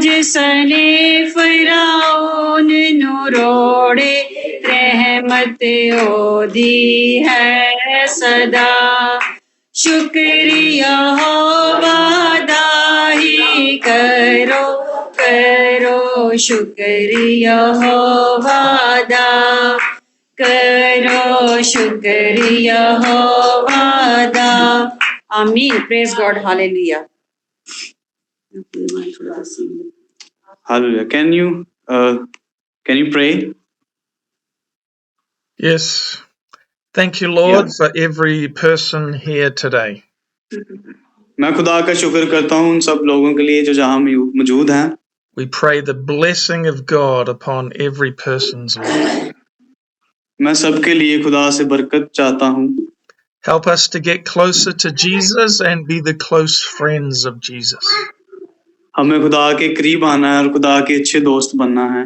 जिसने फिरौन नु रोड़े रहमत ओदी है सदा शुक्रिया हो वादाही करो करो शुक्रिया हो वादा करो शुक्रिया हो वादा आमीन praise God hallelujah Hallelujah. Can you pray? Yes. Thank you, Lord, for every person here today. मैं खुदा का शुक्र करता हूँ उन सब लोगों के लिए जो जहाँ मौजूद हैं. We pray the blessing of God upon every person's life. मैं सबके लिए खुदा से बरकत चाहता हूँ. Help us to get closer to Jesus and be the close friends of Jesus. हमें खुदा के करीब आना है और खुदा के अच्छे दोस्त बनना है.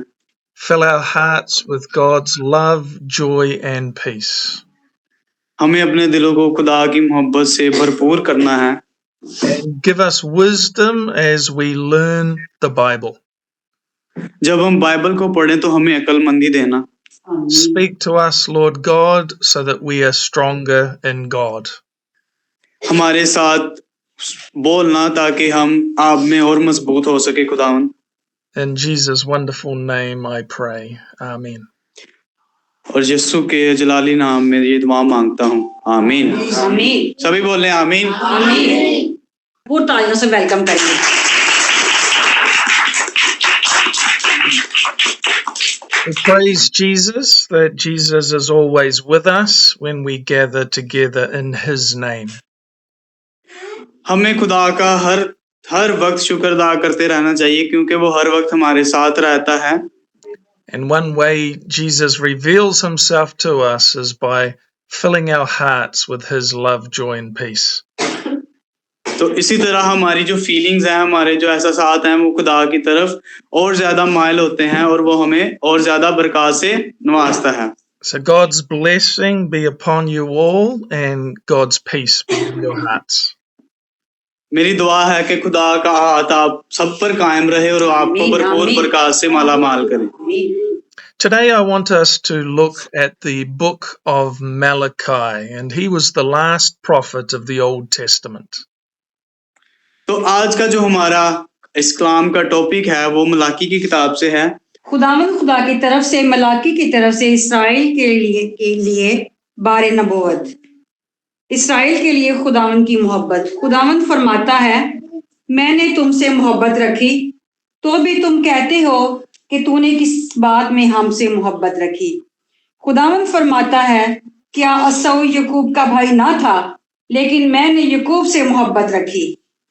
Fill our hearts with God's love, joy, and peace. हमें अपने दिलों को खुदा की मोहब्बत से भरपूर करना है. And give us wisdom as we learn the Bible. जब हम बाइबल को पढ़ें तो हमें अक्लमंदी देना. Speak to us, Lord God, so that we are stronger in God. हमारे साथ बोलना ताकि हम आप में और मजबूत हो सके खुदावन. In Jesus' wonderful name I pray. Amen. और यीशु के जलाली नाम में ये दुआ मांगता हूँ. आमीन. आमीन सभी बोलें आमीन. आमीन पूरी तालियों से वेलकम करेंगे. We praise Jesus, that Jesus is always with us when we gather together in His name. हमें खुदा का हर वक्त शुक्र अदा करते रहना चाहिए क्योंकि वो हर वक्त हमारे साथ रहता है. And one way Jesus reveals Himself to us is by filling our hearts with His love, joy, and peace. तो इसी तरह हमारी जो फीलिंग्स हैं, हमारे जो एहसासात हैं, वो खुदा की तरफ और ज्यादा माइल होते हैं और वो हमें और ज्यादा बरकत से नवाजता है. So God's blessing be upon you all and God's peace be in your hearts. मेरी दुआ है कि खुदा का हाथ आप सब पर कायम रहे और आपको भरपूर बरकत से माला माल करे. Today I want us to look at the book of Malachi, and he was the last prophet of the Old Testament. तो आज का जो हमारा इस कलाम का टॉपिक है वो मलाकी की किताब से है. खुदावंद खुदा की तरफ से मलाकी की तरफ से इसराइल के लिए बारे नबूवत. इसराइल के लिए खुदावंद की मोहब्बत. खुदावंद फरमाता है, मैंने तुमसे मोहब्बत रखी तो भी तुम कहते हो कि तूने किस बात में हमसे मोहब्बत रखी. खुदावंद फरमाता है, क्या असौ यकूब का भाई ना था, लेकिन मैंने यकूब से मोहब्बत रखी.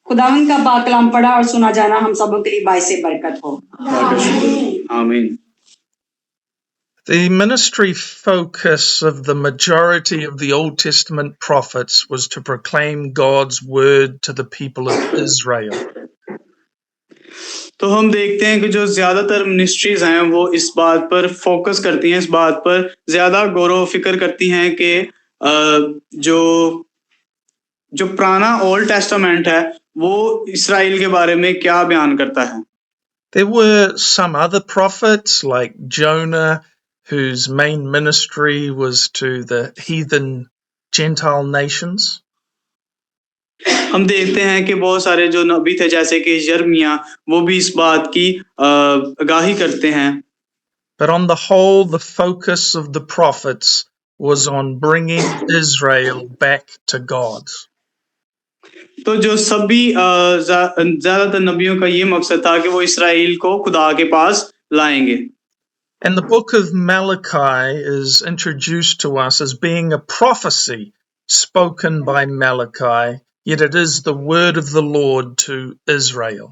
खुदावंद का पाक कलाम पढ़ा और सुना जाना हम सबों के लिए बाइस बरकत हो. आमीन. The ministry focus of the majority of the Old Testament prophets was to proclaim God's word to the people of Israel. तो हम देखते हैं कि जो ज्यादातर मिनिस्ट्रीज हैं वो इस बात पर फोकस करती हैं, इस बात पर ज्यादा गौर फिक्र करती हैं कि जो पुराना ओल्ड टेस्टामेंट है वो इस्राएल के बारे में क्या बयान करता है. There were some other prophets like Jonah, whose main ministry was to the heathen Gentile nations. हम देखते हैं कि बहुत सारे जो नबी थे जैसे कि यिर्मयाह, वो भी इस बात की आगाही करते हैं. But on the whole, the focus of the prophets was on bringing Israel back to God. तो जो सभी ज्यादातर नबियों का ये मकसद था कि वो इस्राएल को खुदा के पास लाएंगे. And the book of Malachi is introduced to us as being a prophecy spoken by Malachi, yet it is the word of the Lord to Israel.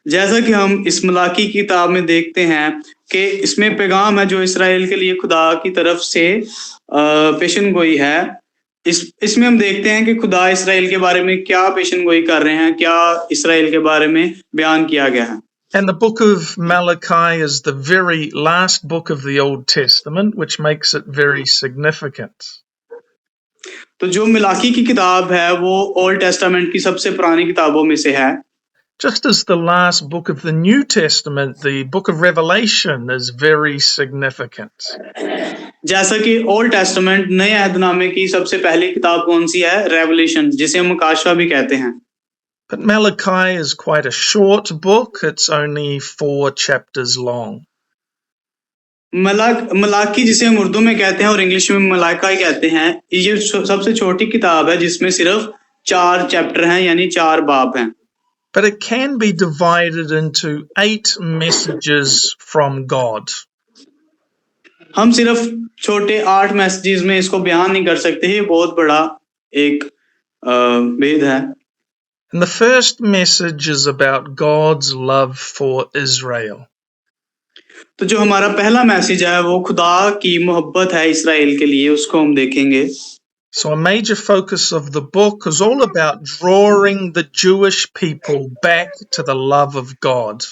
जैसा कि हम इस मलाकी की किताब में देखते हैं कि इसमें पैगाम है जो इस्राएल के लिए खुदा की तरफ से पेशन गोई है. इसमें हम देखते हैं कि खुदा इस्राएल के बारे में क्या पेशन गोई कर रहे हैं, क्या इस्राएल के बारे में बयान किया गया है. And the book of Malachi is the very last book of the Old Testament, which makes it very significant. तो जो मलाकी की किताब है वो ओल्ड टेस्टामेंट की सबसे पुरानी किताबों में से है. Just as the last book of the New Testament, the book of Revelation is very significant. जैसा कि ओल्ड टेस्टामेंट नए अहदनामे की सबसे पहली किताब कौन सी है? रेवलेशन, जिसे हम मुकाशवा भी कहते हैं। But Malachi is quite a short book. It's only 4 chapters long. Malachi जिसे हम उर्दू में कहते हैं और इंग्लिश में मलाका ही कहते हैं, ये सबसे छोटी किताब है जिसमें सिर्फ 4 चैप्टर हैं, यानी 4 बाब हैं। But it can be divided into 8 messages from God. हम सिर्फ छोटे 8 मैसेजेस में इसको बयान नहीं कर सकते, ये बहुत बड़ा एक भेद है। And the first message is about God's love for Israel. तो जो हमारा पहला मैसेज है वो खुदा की मोहब्बत है इसराइल के लिए, उसको हम देखेंगे। So a major focus of the book is all about drawing the Jewish people back to the love of God.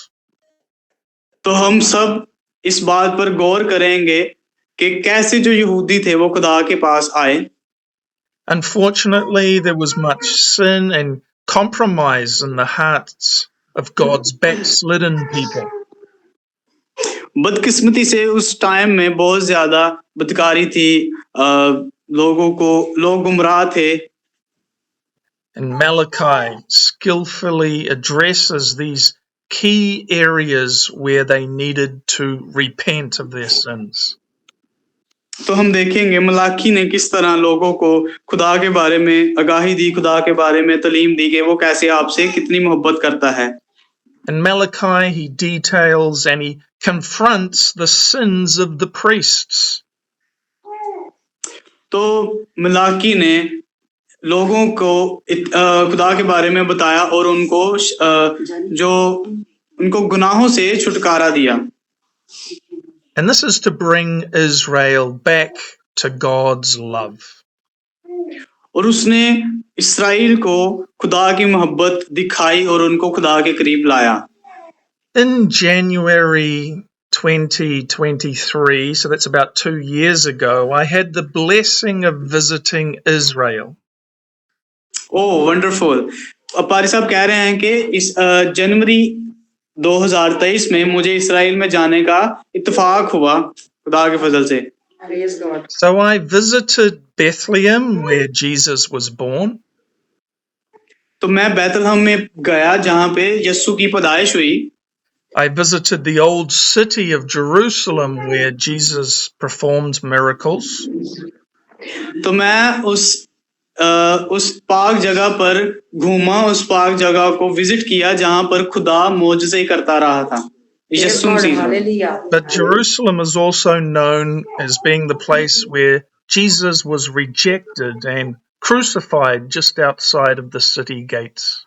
तो हम सब इस बात पर गौर करेंगे कि कैसे जो यहूदी थे वो खुदा के पास आए। Unfortunately, there was much sin and compromise in the hearts of God's backslidden people. बदकिस्मती से उस टाइम में बहुत ज्यादा बदकारी थी, लोग गुमराह थे। And Malachi skillfully addresses these key areas where they needed to repent of their sins. तो हम देखेंगे मलाकी ने किस तरह लोगों को खुदा के बारे में आगाही दी, खुदा के बारे में तालीम दी कि वो कैसे आपसे कितनी मोहब्बत करता है। In Malachi, he details and he confronts the sins of the priests. तो मलाकी ने लोगों को खुदा के बारे में बताया और उनको जो उनको गुनाहों से छुटकारा दिया। And this is to bring Israel back to God's love. और उसने इस्राएल को खुदा की मोहब्बत दिखाई और उनको खुदा के करीब लाया। In January 2023, so that's about 2 years ago, I had the blessing of visiting Israel. Oh, wonderful! पारी साहब कह रहे हैं कि इस जनवरी 2023 में मुझे इस्राएल में जाने का इत्तेफाक हुआ खुदा के फजल से। So I visited Bethlehem where Jesus was born. तो मैं बैतलहम में गया जहां पे यीशु की पैदाइश हुई। I visited the old city of Jerusalem where Jesus performed miracles. तो मैं उस पाक जगह पर घूमा, उस पाक जगह को विजिट किया जहां पर खुदा मौजज़े करता रहा था। But Jerusalem is also known as being the place where Jesus was rejected and crucified just outside of the city gates.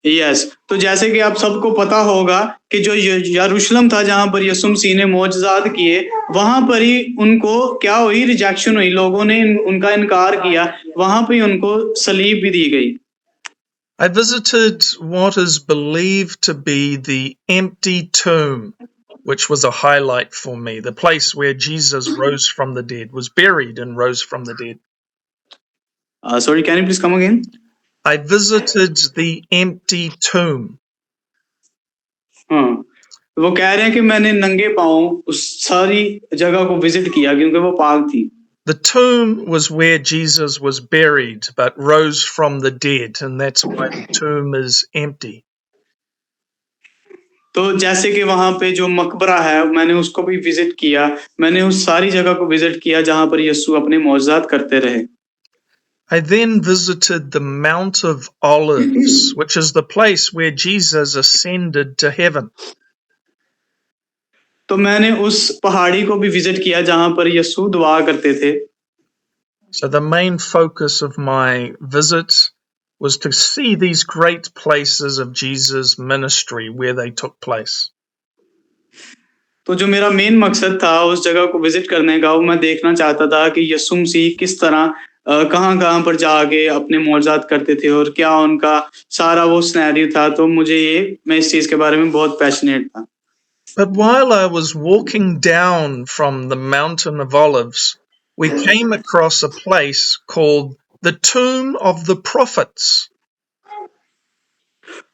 Yes, तो जैसे कि आप सबको पता होगा कि जो यरूशलेम था जहां पर यीशु मसीह ने मौजज़ात किए, वहां पर ही उनको क्या हुई? रिजेक्शन हुई, लोगों ने उनका इनकार किया, वहां पे उनको सलीब भी दी गई। I visited what is believed to be the empty tomb, which was a highlight for me. The place where Jesus rose from the dead, was buried and rose from the dead. Sorry, can you please come again? I visited the empty tomb. हाँ, वो कह रहे हैं कि मैंने नंगे पांव उस सारी जगह को विजिट किया क्योंकि वो पाक थी। The tomb was where Jesus was buried but rose from the dead, and that's why the tomb is empty. तो जैसे कि वहां पे जो मकबरा है मैंने उसको भी विजिट किया, मैंने उस सारी जगह को विजिट किया जहां पर यीशु अपने मौजज़ात करते रहे। I then visited the Mount of Olives, which is the place where Jesus ascended to heaven. तो मैंने उस पहाड़ी को भी विजिट किया जहां पर यीशु दुआ करते थे। So the main focus of my visit was to see these great places of Jesus' ministry where they took place. तो जो मेरा मेन मकसद था उस जगह को विजिट करने का, वो मैं देखना चाहता था कि यीशु मसीह किस तरह कहां-कहां पर जाके अपने मौजज़ात करते थे और क्या उनका सारा वो सिनेरियो था। तो मैं इस चीज के बारे में बहुत पैशनेट था। But while I was walking down from the Mountain of Olives, we came across a place called the Tomb of the Prophets.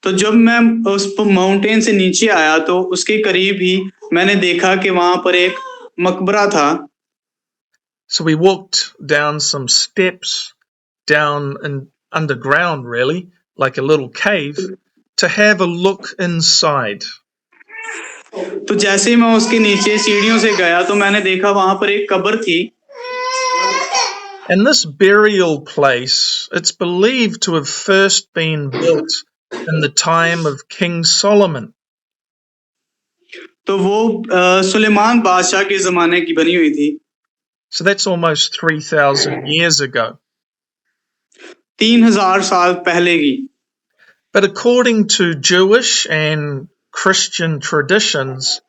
तो जब मैं उस माउंटेन से नीचे आया तो उसके करीब ही मैंने देखा कि वहां पर एक मकबरा था। So we walked down some steps down and underground, really, like a little cave, to have a look inside. तो जैसे ही मैं उसके नीचे सीढ़ियों से गया तो मैंने देखा वहां पर एक कब्र थी। And this burial place, it's believed to have first been built in the time of King Solomon. तो वो सुलेमान बादशाह के जमाने की बनी हुई थी। So that's almost 3,000 years ago. 3000 साल पहले की। But according to Jewish and Christian traditions,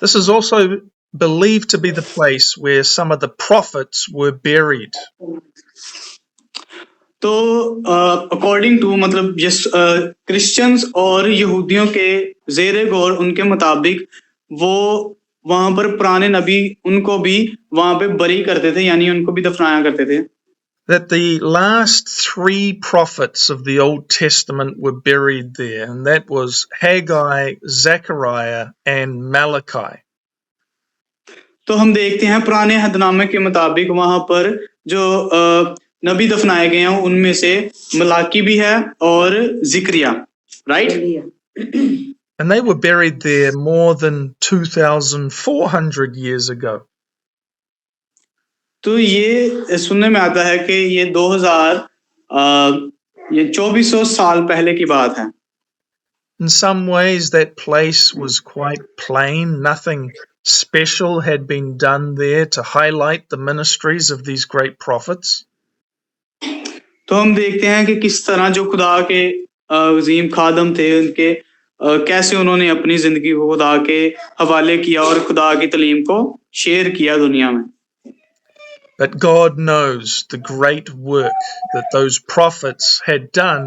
this is also believed to be the place where some of the prophets were buried. तो अकॉर्डिंग टू मतलब जिस क्रिश्चियंस और यहूदियों के ज़ेरे गौर उनके मुताबिक वो वहां पर पुराने नबी उनको भी वहां पे बरी करते थे, यानी उनको भी दफनाया करते थे। That the last 3 prophets of the Old Testament were buried there, and that was Haggai, Zechariah, and Malachi. तो हम देखते हैं पुराने हदनामे के मुताबिक वहां पर जो नबी दफनाए गए हैं उनमें से मलाकी भी है और Zakariya, right? And they were buried there more than 2,400 years ago. तो ये सुनने में आता है कि ये 2400 साल पहले की बात है। In some ways, that place was quite plain. Nothing special had been done there to highlight the ministries of these great prophets. तो हम देखते हैं कि किस तरह जो खुदा के अजीम खादम थे उनके कैसे उन्होंने अपनी जिंदगी को खुदा के हवाले किया और खुदा की तालीम को शेयर किया दुनिया में। But God knows the great work that those prophets had done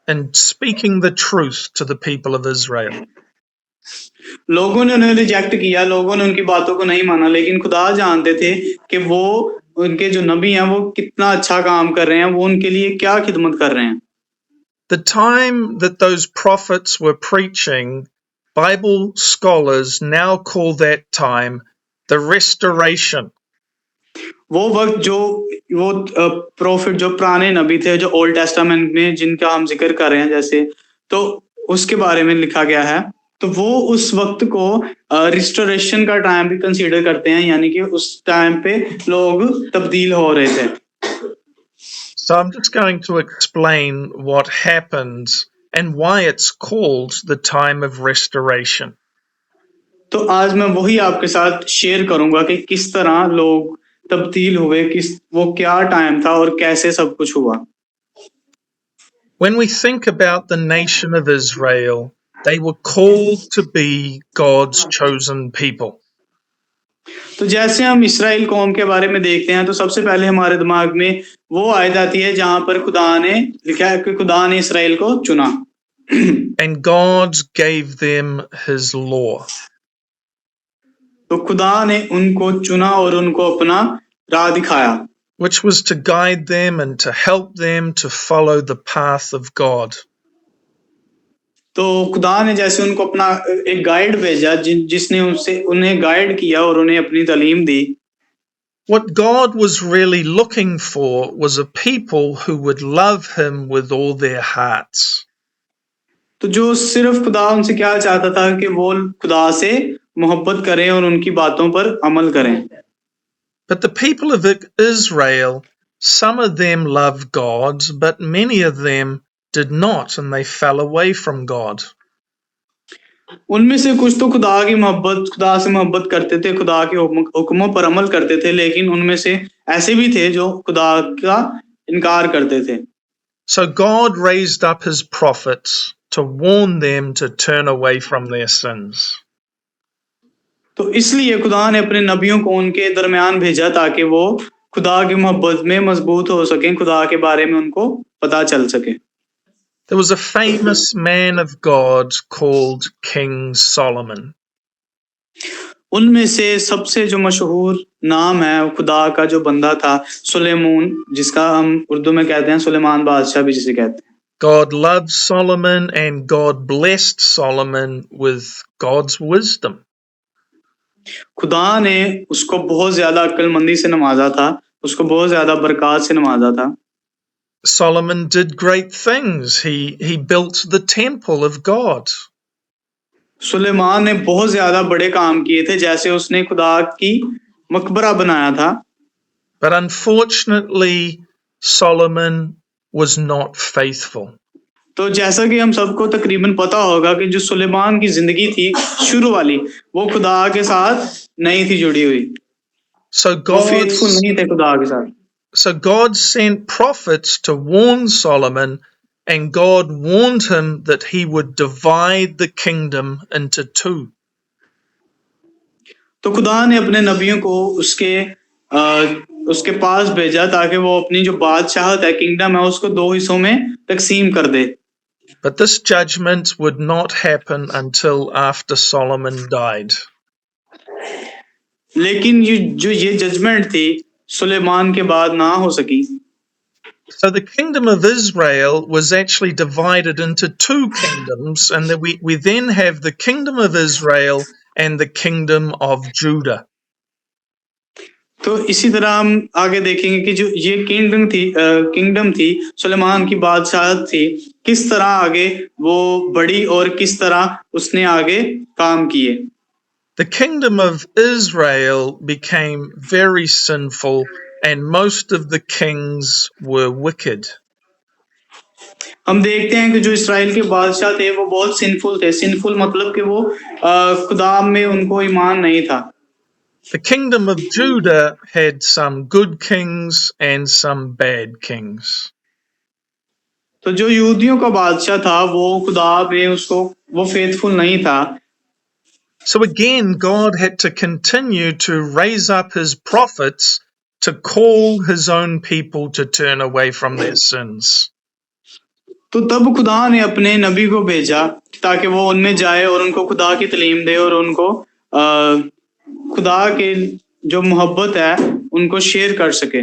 in speaking the truth to the people of Israel. लोगों ने उन्हें रिजेक्ट किया, लोगों ने उनकी बातों को नहीं माना, लेकिन खुदा जानते थे कि वो उनके जो नबी हैं वो कितना अच्छा काम कर रहे हैं, वो उनके लिए क्या खिदमत कर रहे हैं। The time that those prophets were preaching, Bible scholars now call that time the Restoration. वो वक्त जो वो प्रोफिट जो पुराने नबी थे जो ओल्ड टेस्टामेंट में जिनका हम जिक्र कर रहे हैं जैसे, तो उसके बारे में लिखा गया है, तो वो उस वक्त को रिस्टोरेशन का टाइम भी कंसीडर करते हैं, यानी कि उस टाइम पे लोग तब्दील हो रहे थे। So I'm just going to explain what happened and why it's called the time of restoration. तो आज मैं वही आपके साथ शेयर करूंगा कि किस तरह लोग तब्दील हुए, किस वो क्या टाइम था और कैसे सब कुछ हुआ। When we think about the nation of Israel, they were called to be God's chosen people. तो जैसे हम इस्राएल कौम के बारे में देखते हैं तो सबसे पहले हमारे दिमाग में वो आयत आती है जहां पर खुदा ने लिखा है कि खुदा ने इस्राएल को चुना। And God gave them his law. तो खुदा ने उनको चुना और उनको अपना राह दिखाया, which was to guide them and to help them to follow the path of God. तो खुदा ने जैसे उनको अपना एक गाइड भेजा जिसने उन्हें गाइड किया और उन्हें अपनी तालीम दी। What God was really looking for was a people who would love him with all their hearts. तो जो सिर्फ खुदा उनसे क्या चाहता था कि वो खुदा से मोहब्बत करें और उनकी बातों पर अमल करें। But the people of Israel, some of them loved God, but many of them did not, and they fell away from God. उनमें से कुछ तो खुदा से मोहब्बत करते थे, खुदा के हुक्मों पर अमल करते थे, लेकिन उनमें से ऐसे भी थे जो खुदा का इनकार करते थे। So God raised up his prophets to warn them to turn away from their sins. तो इसलिए खुदा ने अपने नबियों को उनके दरमियान भेजा ताकि वो खुदा की मोहब्बत में मजबूत हो सकें, खुदा के बारे में उनको पता चल सके। There was a famous man of God called King Solomon. उनमें से सबसे जो मशहूर नाम है खुदा का जो बंदा था सुलेमान, जिसका हम उर्दू में कहते हैं सुलेमान बादशाह भी जिसे कहते हैं। God loved Solomon and God blessed Solomon with God's wisdom. खुदा ने उसको बहुत ज्यादा अक्लमंदी से नवाजा था, उसको बहुत ज्यादा बरकत से नवाजा था। Solomon did great things. He built the temple of God. Suleman ने बहुत ज्यादा बड़े काम किए थे, जैसे उसने खुदा की मकबरा बनाया था। But unfortunately, Solomon was not faithful. तो जैसा कि हम सबको तकरीबन पता होगा कि जो सुलेमान की जिंदगी थी शुरू वाली, वो खुदा के साथ नहीं थी जुड़ी हुई, So वो फेथफुल नहीं थे खुदा के साथ। God sent prophets to warn Solomon, and God warned him that he would divide the kingdom into two. तो खुदा ने अपने नबियों को उसके पास भेजा ताकि वो अपनी जो बादशाहत है, किंगडम है, उसको दो हिस्सों में तकसीम कर दे। But this judgment would not happen until after Solomon died. लेकिन ये जजमेंट थी सुलेमान के बाद ना हो सकी। So the kingdom of Israel was actually divided into two kingdoms, and that we then have the kingdom of Israel and the kingdom of Judah. तो इसी तरह हम आगे देखेंगे कि जो ये किंगडम थी सुलेमान की बादशाहत थी, किस तरह आगे वो बढ़ी और किस तरह उसने आगे काम किए। The kingdom of Israel became very sinful, and most of the kings were wicked. हम देखते हैं कि जो इस्राएल के बादशाह थे वो बहुत सिंफुल थे। सिंफुल मतलब कि वो खुदा में उनको ईमान नहीं था। The kingdom of Judah had some good kings and some bad kings. तो जो यहूदियों का बादशाह था वो खुदा में वो फेथफुल नहीं था। So again, God had to continue to raise up his prophets to call his own people to turn away from their sins. तो तब खुदा ने अपने नबी को भेजा ताकि वो उनमें जाए और उनको खुदा की तालीम दे और उनको खुदा के जो मोहब्बत है उनको शेयर कर सके।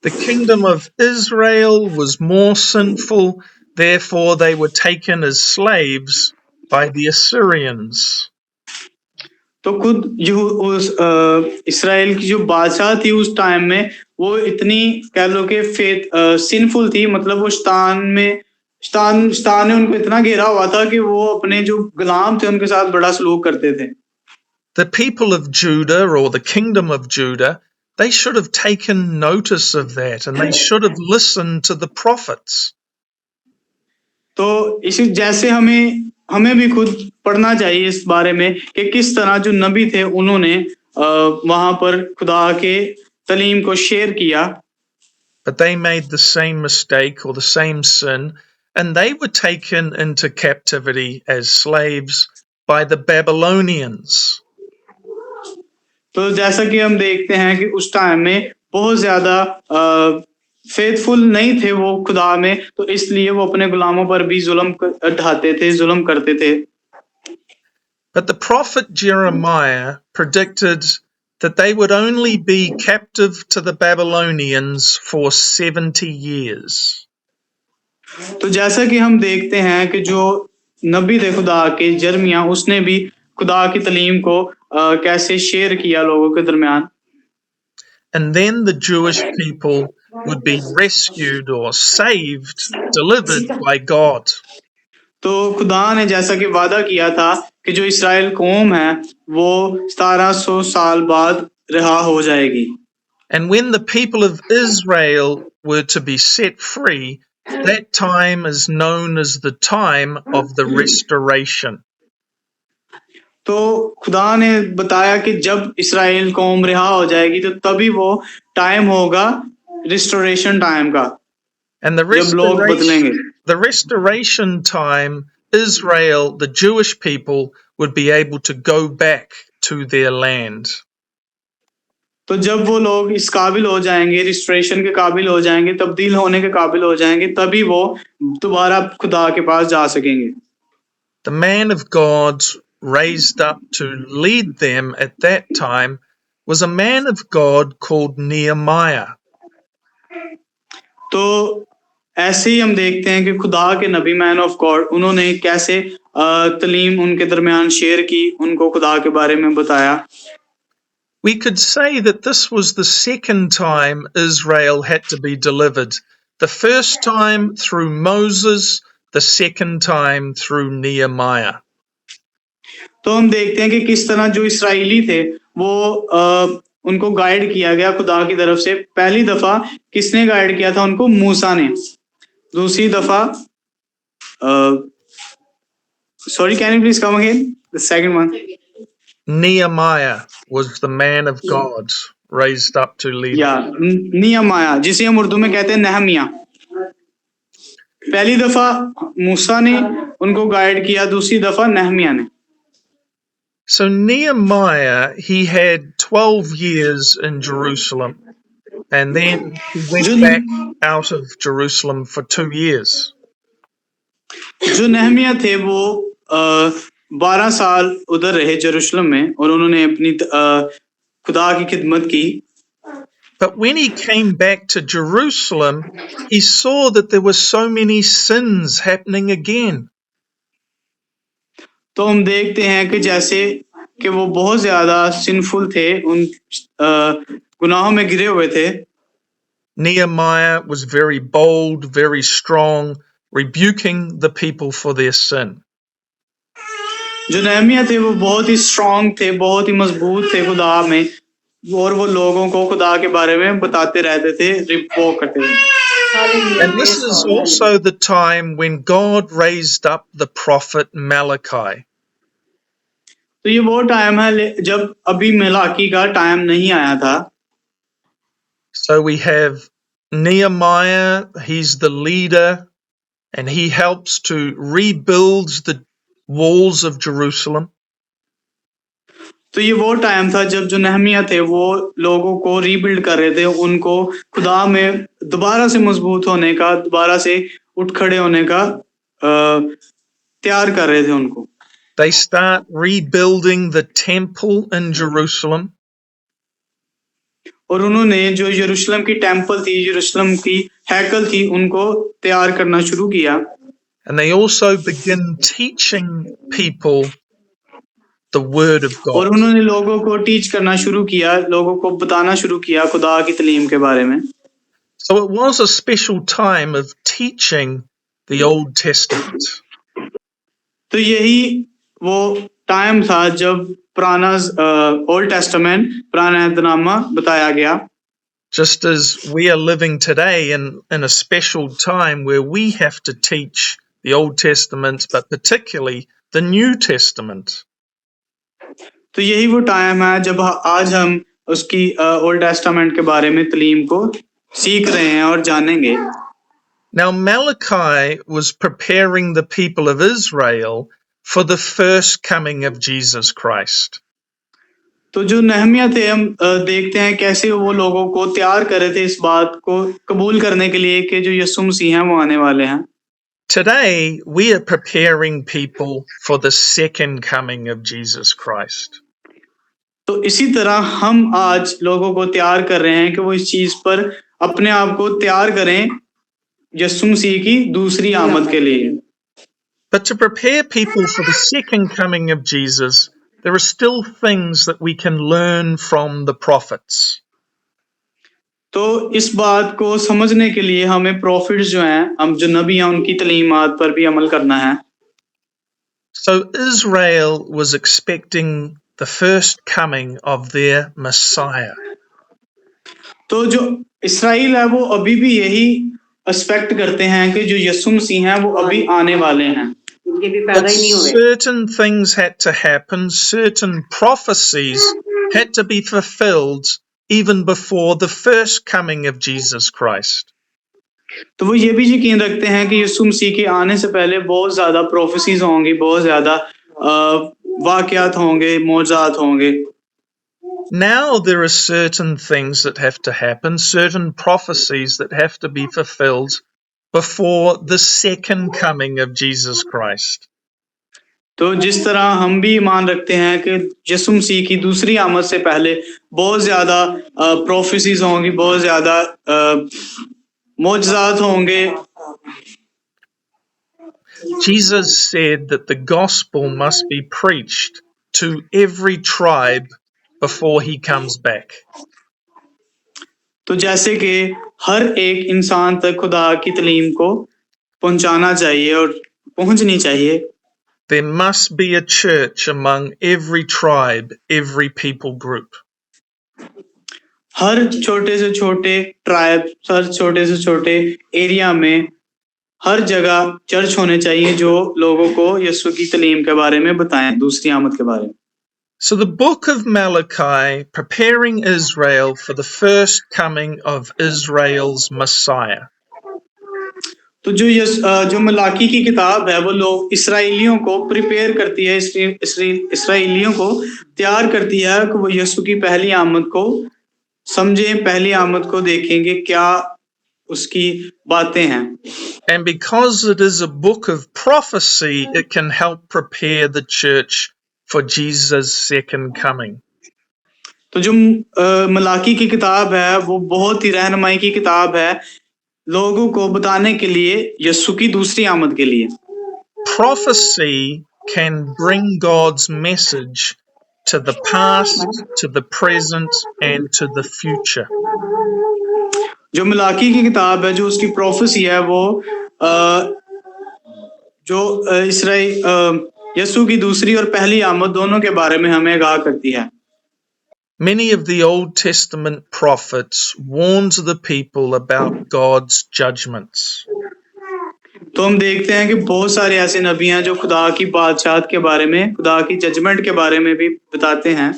The kingdom of Israel was more sinful, therefore they were taken as slaves by the Assyrians. तो खुद इस्राएल की जो बादशाह थी उस टाइम में वो इतनी कह लो कि सिंफुल थी, मतलब वो शैतान ने उनको इतना घेरा हुआ था कि वो अपने जो गुलाम थे उनके साथ बड़ा सलूक करते थे। The people of Judah, or the kingdom of Judah, they should have taken notice of that, and they should have listened to the prophets. तो इसी जैसे हमें भी खुद पढ़ना चाहिए इस बारे में कि किस तरह जो नबी थे उन्होंने वहां पर खुदा के तालीम को शेयर किया। But they made the same mistake or the same sin, and they were taken into captivity as slaves by the Babylonians. तो जैसा कि हम देखते हैं कि उस टाइम में बहुत ज्यादा फेथफुल नहीं थे वो खुदा में, तो इसलिए वो अपने गुलामों पर भी जुल्म ढाते थे, जुल्म करते थे। But the prophet Jeremiah predicted that they would only be captive to the Babylonians for 70 years. तो जैसा कि हम देखते हैं कि जो नबी थे खुदा के यिर्मयाह, उसने भी खुदा की तालीम को कैसे शेयर किया लोगों के दरमियान। And then the Jewish people would be rescued or saved, delivered by God. तो खुदा ने जैसा कि वादा किया था कि जो इस्राएल कौम है वो 1700 साल बाद रिहा हो जाएगी। And when the people of Israel were to be set free, that time is known as the time of the restoration. तो खुदा ने बताया कि जब इस्राएल कौम रिहा हो जाएगी तो तभी वो टाइम होगा रिस्टोरेशन टाइम का, And जब लोग बदलेंगे। the restoration time, Israel, the Jewish people, would be able to go back to their land. तो जब वो लोग इस काबिल हो जाएंगे, रिस्टोरेशन के काबिल हो जाएंगे, तब्दील होने के काबिल हो जाएंगे, तभी वो दोबारा खुदा के पास जा सकेंगे। The man of God raised up to lead them at that time was a man of God called Nehemiah. तो ऐसे ही हम देखते हैं कि खुदा के नबी मैन ऑफ गॉड उन्होंने कैसे तालीम उनके दरमियान शेयर की, उनको खुदा के बारे में बताया। We could say that this was the second time Israel had to be delivered. The first time through Moses, the second time through Nehemiah. तो हम देखते हैं कि किस तरह जो इसराइली थे वो उनको गाइड किया गया खुदा की तरफ से। पहली दफा किसने गाइड किया था उनको? मूसा ने। दूसरी दफा sorry, can you please come again the second one? Nehemiah was the man of God raised up to lead. या नियमाया, जिसे हम उर्दू में कहते हैं नहमिया। पहली दफा मूसा ने उनको गाइड किया, दूसरी दफा नहमिया ने। So Nehemiah, he had 12 years in Jerusalem, and then he went back out of Jerusalem for 2 years. जो नहमिया थे वो 12 साल उधर रहे यरूशलेम में और उन्होंने अपनी खुदा की खिदमत की। But when he came back to Jerusalem, he saw that there were so many sins happening again. तो हम देखते हैं कि जैसे कि वो बहुत ज्यादा सिंफुल थे, उन गुनाहों में गिरे हुए थे। Nehemiah was very bold, very strong, rebuking the people for their sin. जो नहमिया थे वो बहुत ही स्ट्रांग थे, बहुत ही मजबूत थे खुदा में, और वो लोगों को खुदा के बारे में बताते रहते थे, रिपोर्ट करते थे। And this is also the time when God raised up the prophet Malachi. तो ये वो टाइम है जब अभी मलाकी का टाइम नहीं आया था। So we have Nehemiah, he's the leader, and he helps to rebuild the walls of Jerusalem. तो ये वो टाइम था जब जो नहमिया थे वो लोगों को रीबिल्ड कर रहे थे, उनको खुदा में दोबारा से मजबूत होने का, दोबारा से उठ खड़े होने का तैयार कर रहे थे उनको। They start rebuilding the temple in Jerusalem. और उन्होंने जो यरूशलेम की टेंपल थी, यरूशलेम की हैकल थी, उनको तैयार करना शुरू किया। And they also begin teaching people the word of God. और उन्होंने लोगों को टीच करना शुरू किया, लोगों को बताना शुरू किया खुदा की तालीम के बारे में। So it was a special time of teaching the Old Testament. तो यही वो टाइम था जब पुराना ओल्ड टेस्टामेंट, पुराना ऐहदनामा बताया गया। Just as we are living today in a special time where we have to teach the Old Testament, but particularly the New Testament. तो यही वो टाइम है जब आज हम उसकी ओल्ड टेस्टामेंट के बारे में तालीम को सीख रहे हैं और जानेंगे। Now Malachi was preparing the people of Israel for the first coming of Jesus Christ. तो जो नहमिया थे, हम देखते हैं कैसे वो लोगों को तैयार कर रहे थे इस बात को कबूल करने के लिए कि जो यीशु मसीह हैं वो आने वाले हैं। Today we are preparing people for the second coming of Jesus Christ. तो इसी तरह हम आज लोगों को तैयार कर रहे हैं कि वो इस चीज पर अपने आप को तैयार करें यीशु मसीह की दूसरी आमद के लिए। But to prepare people for the second coming of Jesus, there are still things that we can learn from the prophets. तो इस बात को समझने के लिए हमें प्रॉफिट्स जो हैं, हम जो नबी हैं, उनकी तालीमात पर भी अमल करना है। So Israel was expecting the first coming of their Messiah. तो जो इसराइल है वो अभी भी यही एक्सपेक्ट करते हैं कि जो यीशु मसीह हैं वो अभी आने वाले हैं। But certain things had to happen, certain prophecies had to be fulfilled even before the first coming of Jesus Christ. तो वो ये भी यकीन रखते हैं कि यीशु मसीह के आने से पहले बहुत ज्यादा प्रोफेसीज होंगी, बहुत ज्यादा वाकयात होंगे, मौजूदात होंगे। Now there are certain things that have to happen, certain prophecies that have to be fulfilled before the second coming of Jesus Christ. तो जिस तरह हम भी ईमान रखते हैं कि यीशु मसीह की दूसरी आमद से पहले बहुत ज्यादा प्रोफेसीज होंगी, बहुत ज्यादा मौजूदात होंगे, Jesus said that the gospel must be preached to every tribe before he comes back. तो जैसे कि हर एक इंसान तक खुदा की तालीम को पहुंचाना चाहिए और पहुंचनी चाहिए, There must be a church among every tribe, every people group. हर छोटे से छोटे ट्राइब, हर छोटे से छोटे एरिया में हर जगह चर्च होने चाहिए जो लोगों को यीशु की तालीम के बारे में बताएं, दूसरी आमद के बारे में। So the book of Malachi, preparing Israel for the first coming of Israel's Messiah. तो जो मलाकी की किताब है वो लोग इसराइलियों को प्रिपेयर करती है, इसराइलियों को तैयार करती है कि वो यीशु की पहली आमद को समझें, पहली आमद को देखेंगे क्या उसकी बातें हैं। And because it is a book of prophecy, it can help prepare the church for Jesus' second coming. तो जो मलाकी की किताब है वो बहुत ही रहनुमाई की किताब है लोगों को बताने के लिए यीशु की दूसरी आमद के लिए। Prophecy can bring God's message to the past, to the present, and to the future. जो मलाकी की किताब है, जो उसकी प्रोफेसी है, वो जो यीशु की दूसरी और पहली आमद दोनों के बारे में हमें आगाह करती है। Many of the Old Testament prophets warned the people about God's judgments. तो हम देखते हैं कि बहुत सारे ऐसे नबी हैं जो खुदा की बादशाहत के बारे में, खुदा की जजमेंट के बारे में भी बताते हैं।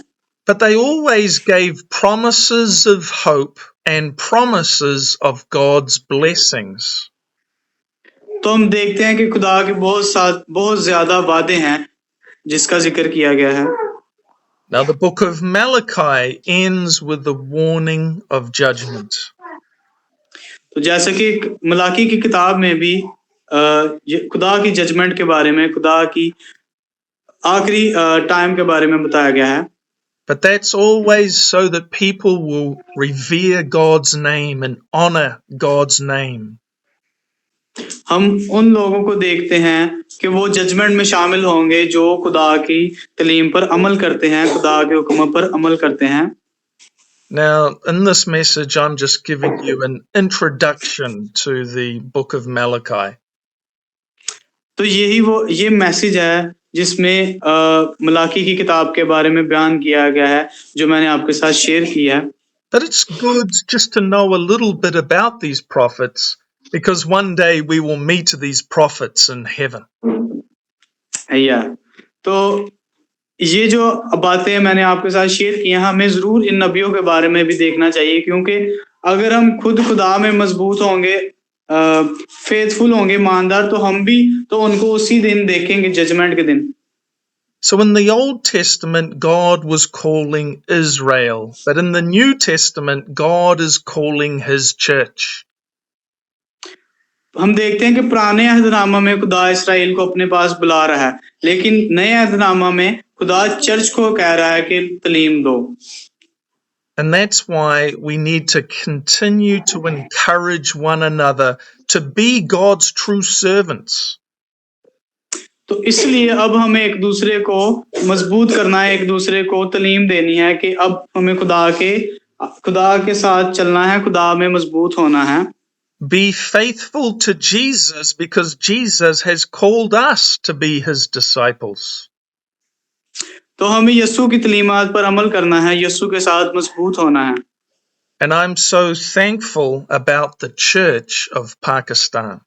But they always gave promises of hope and promises of God's blessings. तो हम देखते हैं कि खुदा के बहुत ज्यादा वादे हैं जिसका जिक्र किया गया है। Now the book of Malachi ends with the warning of judgment. तो जैसे कि मलाकी की किताब में भी खुदा की जजमेंट के बारे में, खुदा की आखिरी टाइम के बारे में बताया गया है। But that's always so that people will revere God's name and honor God's name. हम उन लोगों को देखते हैं कि वो जजमेंट में शामिल होंगे जो खुदा की तालीम पर अमल करते हैं, खुदा के हुक्म पर अमल करते हैं। Now, in this message, I'm just giving you an introduction to the book of Malachi. तो ये मैसेज है जिसमें मलाकी की किताब के बारे में बयान किया गया है जो मैंने आपके साथ शेयर किया है। But it's good just to know a little bit about these prophets, because one day we will meet these prophets in heaven. तो ये जो बातें मैंने आपके साथ शेयर की हैं, हमें जरूर इन नबियों के बारे में भी देखना चाहिए, क्योंकि अगर हम खुद खुदा में मजबूत होंगे, फेथफुल होंगे, ईमानदार, तो हम भी तो उनको उसी दिन देखेंगे, जजमेंट के दिन। So in the Old Testament, God was calling Israel, but in the New Testament, God is calling His church. हम देखते हैं कि पुराने अहदनामा में खुदा इसराइल को अपने पास बुला रहा है, लेकिन नए अहदनामा में खुदा चर्च को कह रहा है कि तालीम दो। And that's why we need to continue to encourage one another to be God's true servants. तो इसलिए अब हमें एक दूसरे को मजबूत करना है, एक दूसरे को तालीम देनी है कि अब हमें खुदा के साथ चलना है, खुदा में मजबूत होना है। Be faithful to Jesus because Jesus has called us to be His disciples. तो हमें यीशु की तालीमात पर अमल करना है, यीशु के साथ मजबूत होना है। And I'm so thankful about the Church of Pakistan.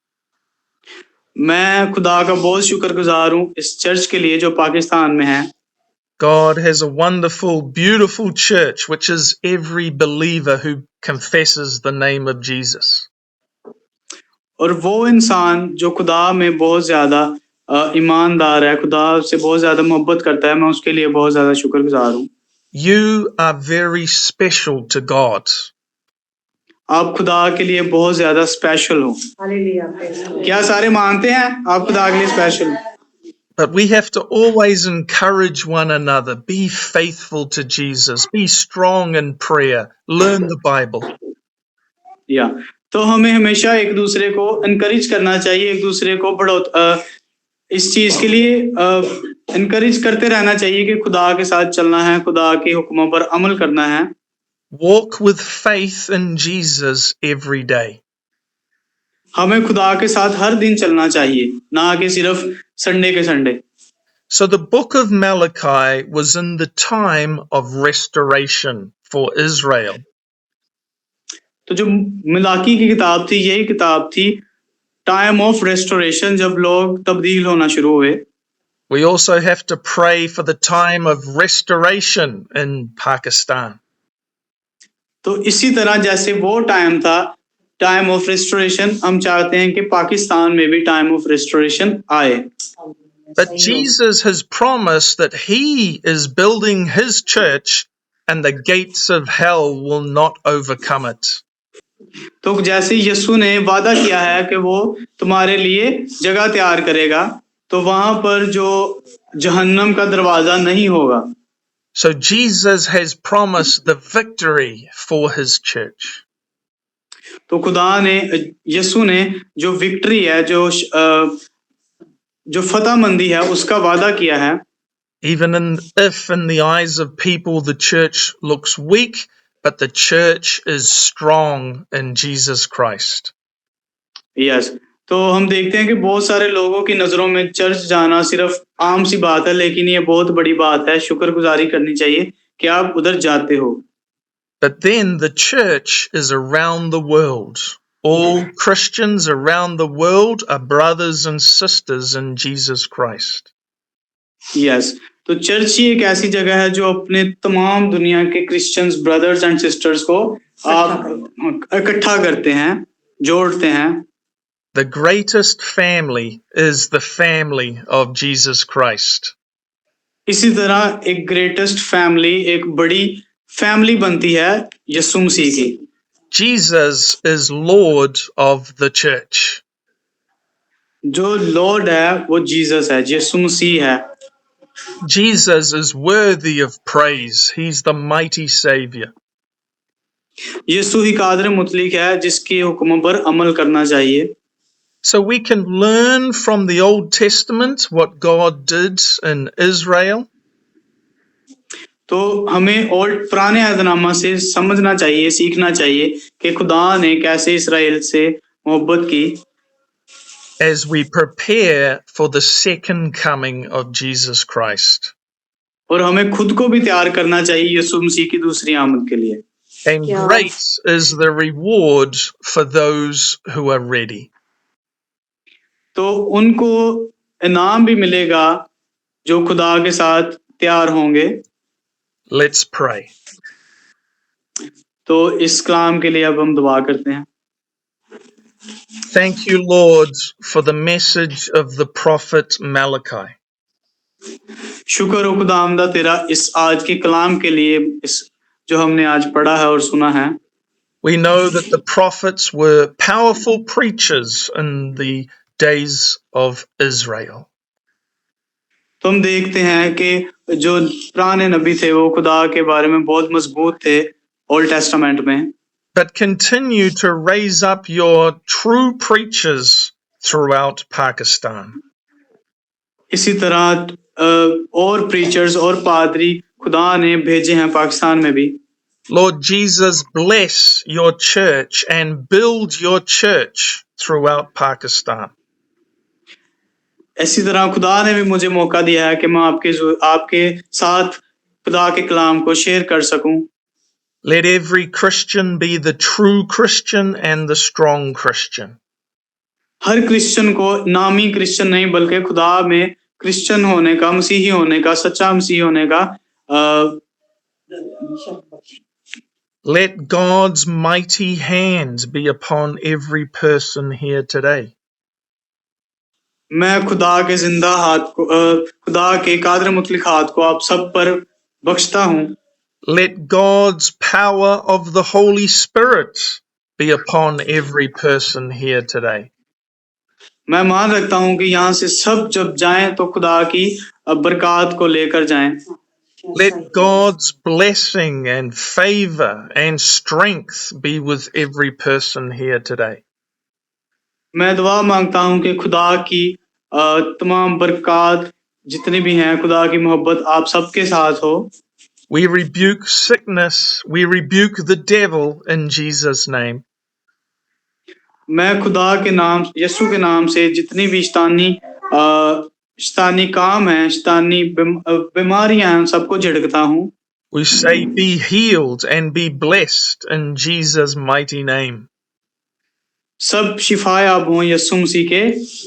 मैं खुदा का बहुत शुक्रगुजार हूँ इस चर्च के लिए जो पाकिस्तान में है। God has a wonderful, beautiful church, which is every believer who confesses the name of Jesus. और वो इंसान जो खुदा में बहुत ज्यादा ईमानदार है, खुदा से बहुत ज्यादा मोहब्बत करता है, मैं उसके लिए बहुत ज्यादा शुक्रगुजार हूँ। You are very special to God. आप खुदा के लिए बहुत ज्यादा स्पेशल हो। क्या सारे मानते हैं आप खुदा के लिए special? But we have to always encourage one another. Be faithful to Jesus. Be strong in prayer. Learn the Bible. तो हमें हमेशा एक दूसरे को एनकरेज करना चाहिए, एक दूसरे को इस चीज के लिए इनकरेज करते रहना चाहिए कि खुदा के साथ चलना है, खुदा के हुक्मों पर अमल करना है। Walk with faith in Jesus every day. हमें खुदा के साथ हर दिन चलना चाहिए, ना कि सिर्फ संडे के Sunday. So the book of Malachi was in the time of restoration for Israel. तो जो मलाकी की किताब थी, यही किताब थी टाइम ऑफ रेस्टोरेशन, जब लोग तब्दील होना शुरू हुए। We also have to pray for the time of restoration in Pakistan. तो इसी तरह जैसे वो टाइम था, टाइम ऑफ रेस्टोरेशन, हम चाहते हैं कि पाकिस्तान में भी टाइम ऑफ रेस्टोरेशन आए। But Jesus has promised that he is building his church and the gates of hell will not overcome it. तो जैसे यीशु ने वादा किया है कि वो तुम्हारे लिए जगह तैयार करेगा, तो वहां पर जो जहन्नम का दरवाजा नहीं होगा। So Jesus has promised the victory for his church. तो खुदा ने, यीशु ने जो विक्ट्री है, जो फतहमंदी है, उसका वादा किया है। Even if in the eyes of people the church looks weak, but the church is strong in Jesus Christ. Yes, तो हम देखते हैं कि बहुत सारे लोगों की नजरों में चर्च जाना सिर्फ आम सी बात है, लेकिन ये बहुत बड़ी बात है। शुक्रगुजारी करनी चाहिए कि आप उधर जाते हो। But then the church is around the world. All Christians around the world are brothers and sisters in Jesus Christ. Yes, तो चर्च ही एक ऐसी जगह है जो अपने तमाम दुनिया के क्रिश्चियंस ब्रदर्स एंड सिस्टर्स को इकट्ठा करते हैं, जोड़ते हैं। The greatest family is the family of Jesus Christ. इसी तरह एक ग्रेटेस्ट फैमिली, एक बड़ी फैमिली बनती है यीशु मसीह की। Jesus is Lord of the church. जो लॉर्ड है वो जीसस है, यीशु मसीह है। Jesus is worthy of praise. He's the mighty Savior. यीशु ही कादिर मुतलक है, जिसके हुक्मों पर अमल करना चाहिए। So we can learn from the Old Testament what God did in Israel. तो हमें पुराने अहदनामा से समझना चाहिए, सीखना चाहिए कि खुदा ने कैसे इस्राएल से मोहब्बत की। As we prepare for the second coming of Jesus Christ. और हमें खुद को भी तैयार करना चाहिए यीशु मसीह की दूसरी आमद के लिए। And great is the reward for those who are ready. तो उनको इनाम भी मिलेगा जो खुदा के साथ तैयार होंगे। Let's pray. तो इस कलाम के लिए अब हम दुआ करते हैं। Thank you, Lord, for the message of the prophet Malachi. शुक्र हो खुदावंदा तेरा इस आज के कलाम के लिए, इस जो हमने आज पढ़ा है और सुना है। We know that the prophets were powerful preachers in the days of Israel. तो हम देखते हैं कि जो पुराने नबी थे वो खुदा के बारे में बहुत मजबूत थे ओल्ड टेस्टामेंट में। But continue to raise up your true preachers throughout Pakistan. इसी तरह और प्रीचर्स और पादरी खुदा ने भेजे हैं पाकिस्तान में भी। Lord Jesus, bless your church and build your church throughout Pakistan. इसी तरह खुदा ने भी मुझे मौका दिया है कि मैं आपके साथ खुदा के कलाम को शेयर कर सकूं। Let every Christian be the true Christian and the strong Christian. Her Christian को नामी क्रिश्चियन नहीं बल्कि खुदा में क्रिश्चियन होने का, मसीही होने का, सच्चा मसीही होने का Let God's mighty hand be upon every person here today. मैं खुदा के जिंदा हाथ को, खुदा के कादिर मुतलक हाथ को आप सब पर बख्शता हूं। Let God's power of the Holy Spirit be upon every person here today. मैं मान रखता हूं कि यहाँ से सब जब जाएं तो खुदा की बरकत को लेकर जाएं। Let God's blessing and favor and strength be with every person here today. मैं दुआ मांगता हूं कि खुदा की तमाम बरकत जितने भी हैं, खुदा की मोहब्बत आप सबके साथ हो। We rebuke sickness. We rebuke the devil in Jesus' name. मैं खुदा के नाम, यीशु के नाम से जितनी भी शैतानी काम है, शैतानी बीमारियां हैं, उन सबको झिड़कता हूँ। We say, be healed and be blessed in Jesus' mighty name. सब शिफायाब हों यीशु मसीह के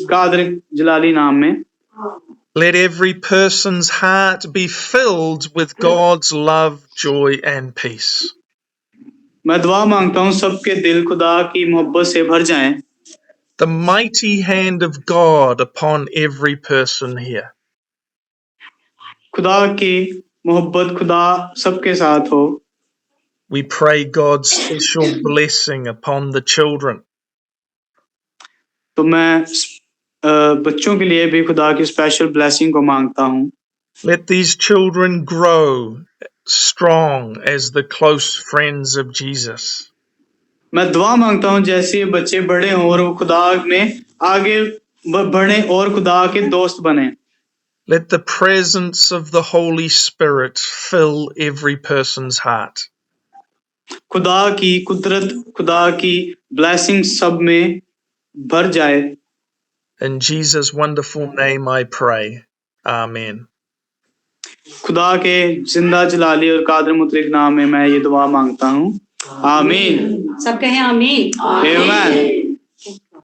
कादर जलाली नाम में। Let every person's heart be filled with God's love, joy, and peace. मैं दुआ मांगता हूँ सबके दिल खुदा की मोहब्बत से भर जाएं। The mighty hand of God upon every person here. खुदा की मोहब्बत खुदा सबके साथ हो। We pray God's special blessing upon the children. तो मैं बच्चों के लिए भी खुदा की स्पेशल ब्लेसिंग को मांगता हूँ। Let these children grow strong as the close friends of Jesus. मैं दुआ मांगता हूँ जैसे ये बच्चे बड़े हों और वो खुदा में आगे बढ़े और खुदा के दोस्त बने। Let the presence of the Holy Spirit fill every person's heart. खुदा की कुदरत, खुदा की ब्लेसिंग सब में भर जाए। In Jesus' wonderful name I pray. Amen. खुदा के जिंदा जलाली और कादर मुतलक नाम में मैं ये दुआ मांगता हूँ। आमीन। सब कहें आमीन। आमीन।